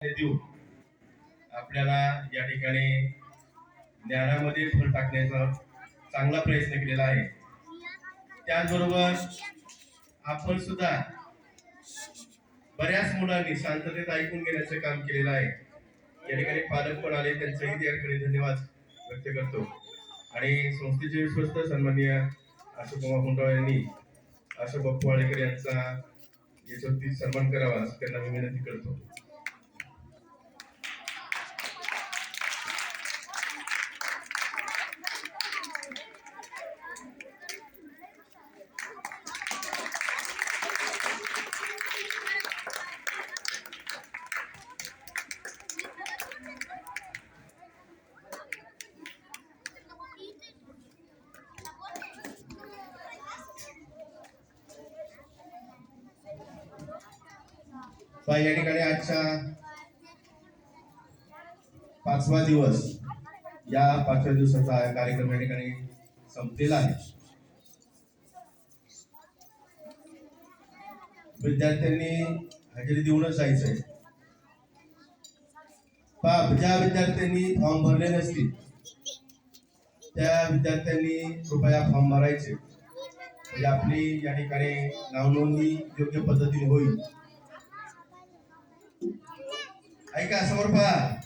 देऊ आपल्याला या ठिकाणी ज्ञानामध्ये भर टाकण्याचा चांगला प्रयत्न केलेला आहे। त्याचबरोबर आपण सुद्धा बऱ्याच मुलांनी शांततेत ऐकून घेण्याचं काम केलेलं आहे। या ठिकाणी पालक पण आले, त्यांचंही त्या ठिकाणी धन्यवाद व्यक्त करतो। आणि संस्थेचे विश्वस्त सन्माननीय अशोक हुंडाळे यांनी अशोक बाप्पू वाळेकर यांचा यशस्वी सन्मान करावा असं त्यांना मी विनंती करतो। या ठिकाणी आजचा 5वा दिवस, या 5व्या दिवसाचा कार्यक्रम या ठिकाणी संपलेला आहे। विद्यार्थ्यांनी हजेरी देऊनच जायचंय। ज्या विद्यार्थ्यांनी फॉर्म भरले नसतील त्या विद्यार्थ्यांनी कृपया फॉर्म भरायचे, म्हणजे आपली या ठिकाणी नाव नोंदणी योग्य पद्धतीने होईल। ऐका समोर पहा,